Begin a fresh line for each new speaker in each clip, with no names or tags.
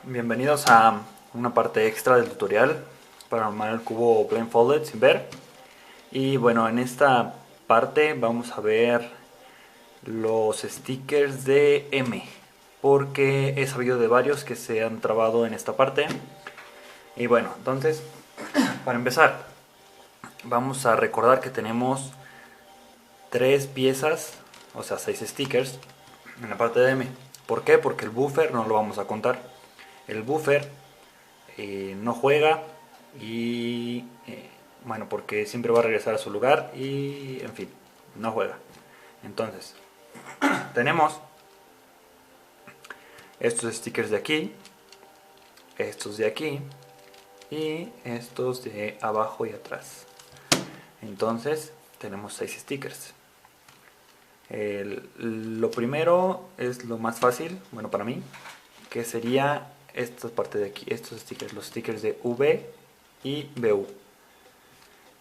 Bienvenidos a una parte extra del tutorial para armar el cubo blindfolded sin ver. Y bueno, en esta parte vamos a ver los stickers de M, porque he sabido de varios que se han trabado en esta parte. Y bueno, entonces, para empezar, vamos a recordar que tenemos 3 piezas, o sea 6 stickers en la parte de M. ¿Por qué? Porque el buffer no lo vamos a contar. El buffer no juega y bueno, porque siempre va a regresar a su lugar y en fin, no juega. Entonces, tenemos estos stickers de aquí, estos de aquí y estos de abajo y atrás. Entonces, tenemos 6 stickers. Lo primero es lo más fácil, bueno para mí, que sería esta parte de aquí, estos stickers, los stickers de V y BU.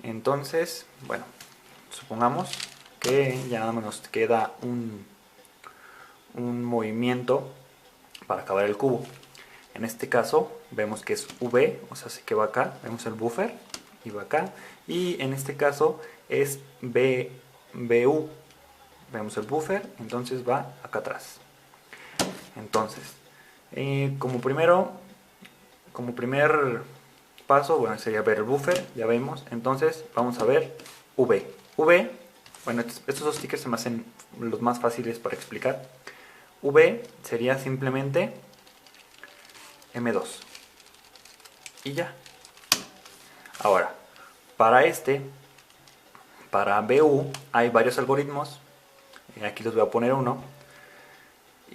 Entonces, bueno, supongamos que ya nada más nos queda un movimiento para acabar el cubo. En este caso vemos que es V, o sea, que va acá, vemos el buffer y va acá. Y en este caso es BU, vemos el buffer, entonces va acá atrás. Entonces, como primer paso, bueno, sería ver el buffer, ya vemos. Entonces vamos a ver V. V, bueno, estos dos stickers se me hacen los más fáciles para explicar. V sería simplemente M2 y ya. Ahora, para BU hay varios algoritmos. Aquí les voy a poner uno.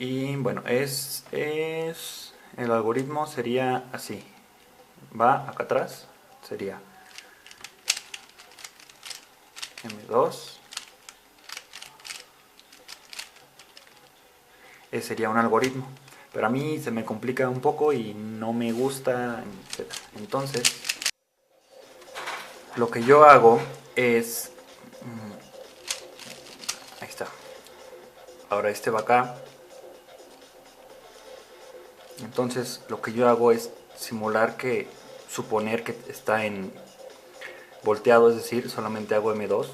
Y bueno, el algoritmo sería así. Va acá atrás, sería M2. Sería un algoritmo, pero a mí se me complica un poco y no me gusta, etc. Entonces, lo que yo hago es... Ahí está. Ahora este va acá. Entonces, lo que yo hago es suponer que está en volteado, es decir, solamente hago M2.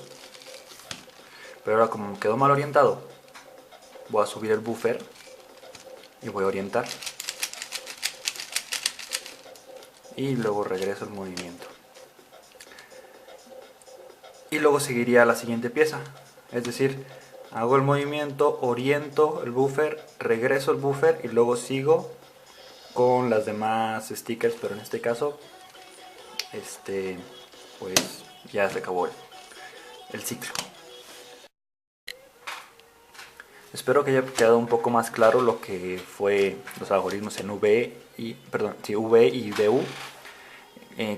Pero ahora como me quedó mal orientado, voy a subir el buffer y voy a orientar. Y luego regreso el movimiento. Y luego seguiría la siguiente pieza. Es decir, hago el movimiento, oriento el buffer, regreso el buffer y luego sigo con las demás stickers, pero en este caso, pues ya se acabó el ciclo. Espero que haya quedado un poco más claro lo que fue los algoritmos en V y BU.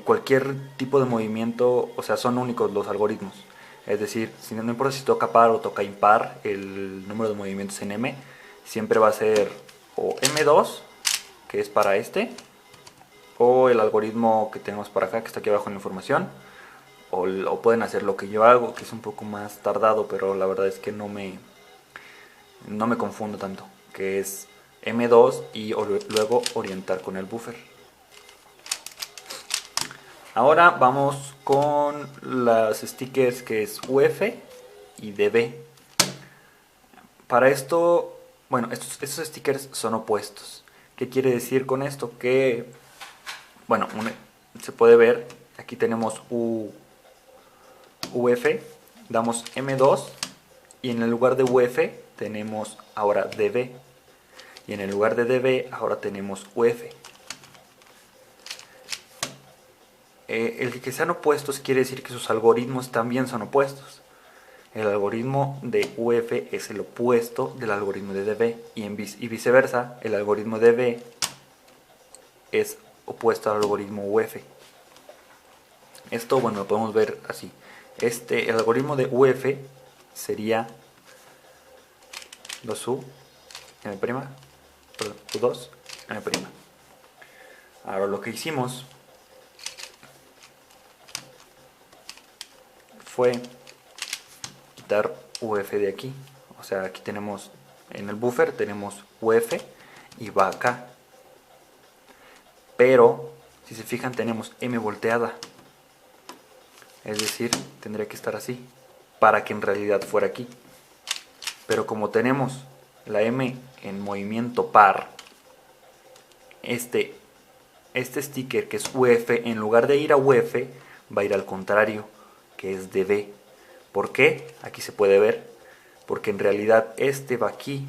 Cualquier tipo de movimiento, o sea, son únicos los algoritmos. Es decir, no importa si toca par o toca impar, el número de movimientos en M siempre va a ser o M2, que es para o el algoritmo que tenemos para acá, que está aquí abajo en la información, o pueden hacer lo que yo hago, que es un poco más tardado, pero la verdad es que no me confundo tanto, que es M2 y luego orientar con el buffer. Ahora vamos con las stickers que es UF y DB. Para esto, bueno, estos stickers son opuestos. ¿Qué quiere decir con esto? Que, bueno, se puede ver, aquí tenemos UF, damos M2 y en el lugar de UF tenemos ahora DB. Y en el lugar de DB ahora tenemos UF. El que sean opuestos quiere decir que sus algoritmos también son opuestos. El algoritmo de UF es el opuesto del algoritmo de DB y viceversa, el algoritmo de DB es opuesto al algoritmo UF. Esto, bueno, lo podemos ver así. El algoritmo de UF sería 2U M', perdón, U2 M'. Ahora lo que hicimos fue quitar UF de aquí. O sea, aquí tenemos en el buffer tenemos UF y va acá. pero si se fijan tenemos M volteada, es decir, tendría que estar así para que en realidad fuera aquí. Pero como tenemos la M en movimiento par, este sticker que es UF, en lugar de ir a UF, va a ir al contrario, que es DB. ¿Por qué? Aquí se puede ver, porque en realidad este va aquí.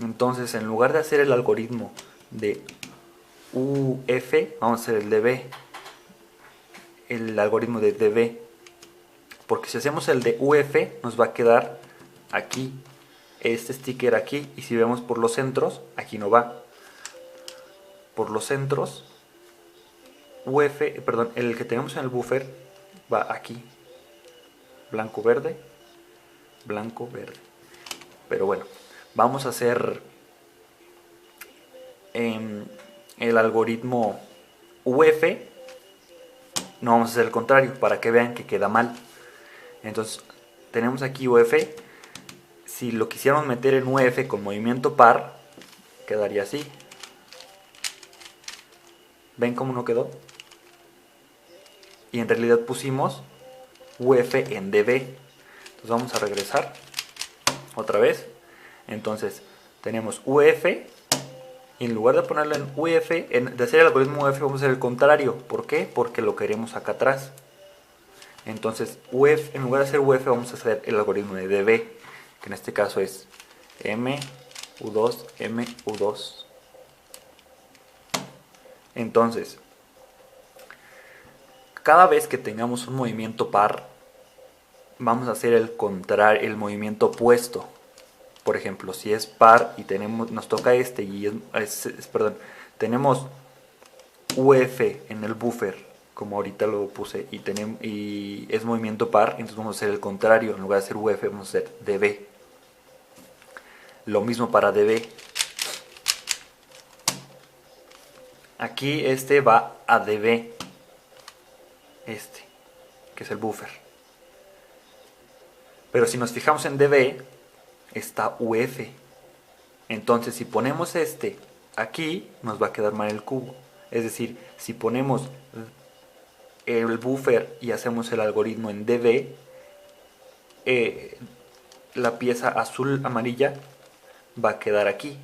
Entonces, en lugar de hacer el algoritmo de UF, vamos a hacer el DB, el algoritmo de DB, porque si hacemos el de UF nos va a quedar aquí este sticker aquí, y si vemos por los centros, aquí no va. Por los centros, UF, perdón, el que tenemos en el buffer va aquí, blanco verde, blanco verde. Pero bueno, vamos a hacer el algoritmo UF, no vamos a hacer el contrario para que vean que queda mal. Entonces tenemos aquí UF. Si lo quisiéramos meter en UF con movimiento par, quedaría así. ¿Ven cómo no quedó? Y en realidad pusimos UF en DB. Entonces vamos a regresar otra vez. Entonces tenemos UF, y en lugar de ponerlo en UF, de hacer el algoritmo UF, vamos a hacer el contrario. ¿Por qué? Porque lo queremos acá atrás. Entonces UF, en lugar de hacer UF, vamos a hacer el algoritmo de DB, que en este caso es M, U2, M, U2. Entonces, cada vez que tengamos un movimiento par, vamos a hacer el movimiento opuesto. Por ejemplo, si es par y nos toca este y tenemos UF en el buffer, como ahorita lo puse, y es movimiento par, entonces vamos a hacer el contrario. En lugar de hacer UF, vamos a hacer DB. Lo mismo para DB. Aquí este va a DB, que es el buffer. Pero si nos fijamos en DB, está UF. Entonces si ponemos este aquí, nos va a quedar mal el cubo. Es decir, si ponemos el buffer y hacemos el algoritmo en DB, la pieza azul amarilla va a quedar aquí.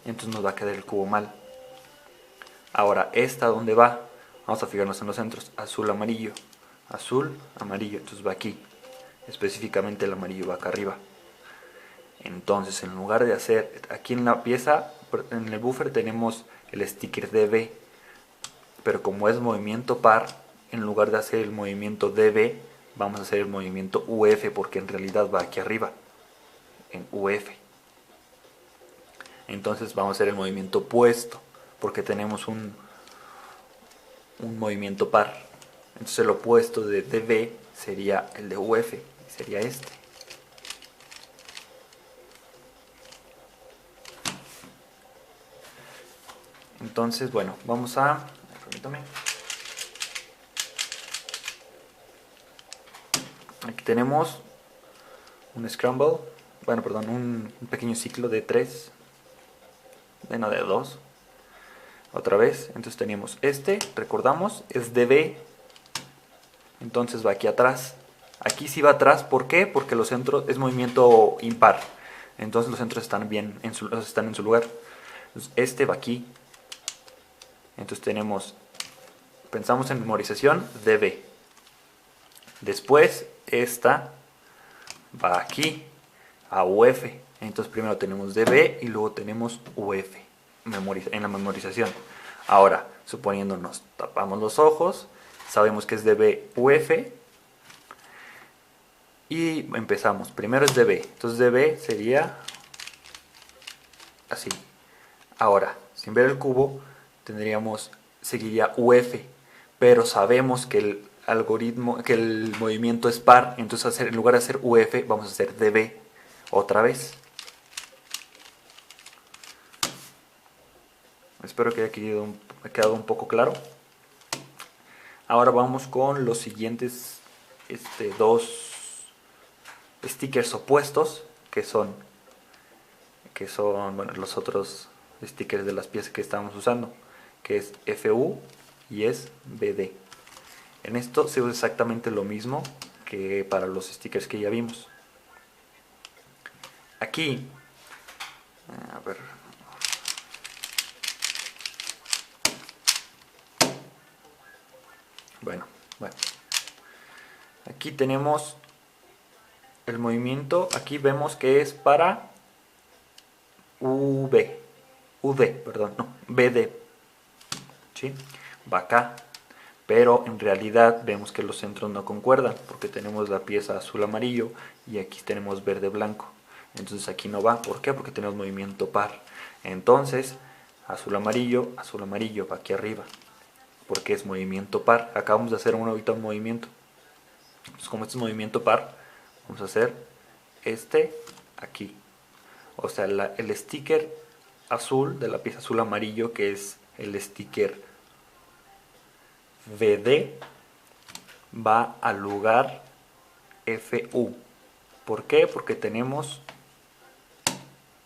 Entonces nos va a quedar el cubo mal. Ahora, ¿esta dónde va? Vamos a fijarnos en los centros. Azul, amarillo. Azul, amarillo. Entonces va aquí. Específicamente el amarillo va acá arriba. Entonces, en lugar de hacer aquí en la pieza, en el buffer tenemos el sticker DB. Pero como es movimiento par, en lugar de hacer el movimiento DB, vamos a hacer el movimiento UF, porque en realidad va aquí arriba, en UF. Entonces vamos a hacer el movimiento opuesto, porque tenemos un movimiento par. Entonces el opuesto de DB sería el de UF, sería este. Entonces, bueno, vamos a... Permítame. Aquí tenemos un scramble, bueno, perdón, un pequeño ciclo de 3, de 2. Otra vez, entonces teníamos recordamos, es DB, entonces va aquí atrás. Aquí sí va atrás, ¿por qué? Porque los centros es movimiento impar, entonces los centros están bien, están en su lugar. Entonces va aquí, entonces tenemos, pensamos en memorización, DB. Después esta va aquí, a UF, entonces primero tenemos DB y luego tenemos UF. En la memorización. Ahora, suponiendo nos tapamos los ojos, sabemos que es DB UF y empezamos. Primero es DB, entonces DB sería así. Ahora, sin ver el cubo, seguiría UF, pero sabemos que el algoritmo, que el movimiento es par, entonces en lugar de hacer UF, vamos a hacer DB otra vez. Espero que haya quedado un poco claro. Ahora vamos con los siguientes dos stickers opuestos, que son bueno, los otros stickers de las piezas que estábamos usando, que es FU y es BD. En esto se usa exactamente lo mismo que para los stickers que ya vimos. Aquí, a ver, bueno, aquí tenemos el movimiento. Aquí vemos que es para BD, ¿sí? Va acá, pero en realidad vemos que los centros no concuerdan porque tenemos la pieza azul amarillo y aquí tenemos verde blanco. Entonces aquí no va. ¿Por qué? Porque tenemos movimiento par. Entonces azul amarillo va aquí arriba porque es movimiento par. Acabamos de hacer ahorita un movimiento. Entonces, como este es movimiento par, vamos a hacer este aquí. O sea, el sticker azul de la pieza azul amarillo, que es el sticker VD, va al lugar FU. ¿Por qué? Porque tenemos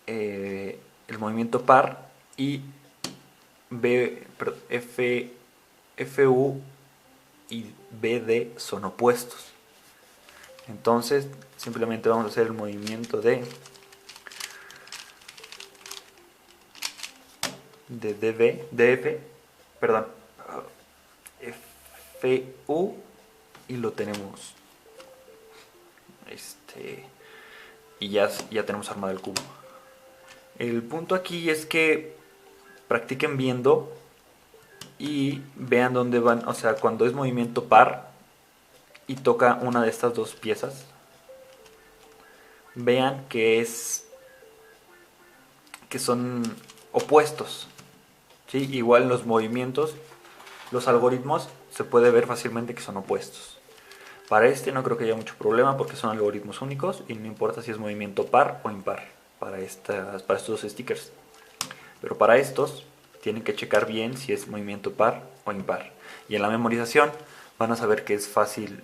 el movimiento par y FU y BD son opuestos. Entonces simplemente vamos a hacer el movimiento de FU y lo tenemos y ya tenemos armado el cubo. El punto aquí es que practiquen viendo y vean dónde van, o sea, cuando es movimiento par y toca una de estas dos piezas, vean que son opuestos, ¿sí? Igual los movimientos, los algoritmos se puede ver fácilmente que son opuestos. Para este no creo que haya mucho problema porque son algoritmos únicos y no importa si es movimiento par o impar para estos dos stickers. Pero para estos tienen que checar bien si es movimiento par o impar. Y en la memorización van a saber que es fácil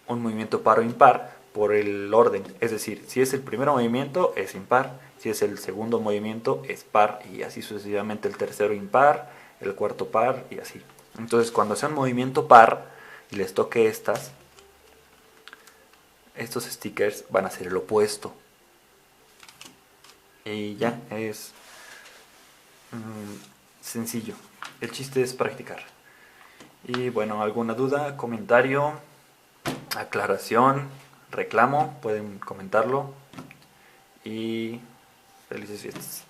un movimiento par o impar por el orden. Es decir, si es el primer movimiento es impar, si es el segundo movimiento es par y así sucesivamente, el tercero impar, el cuarto par y así. Entonces cuando sea un movimiento par y les toque estos stickers van a ser el opuesto. Y ya, es sencillo. El chiste es practicar. Y bueno, alguna duda, comentario, aclaración, reclamo, pueden comentarlo. Y felices fiestas.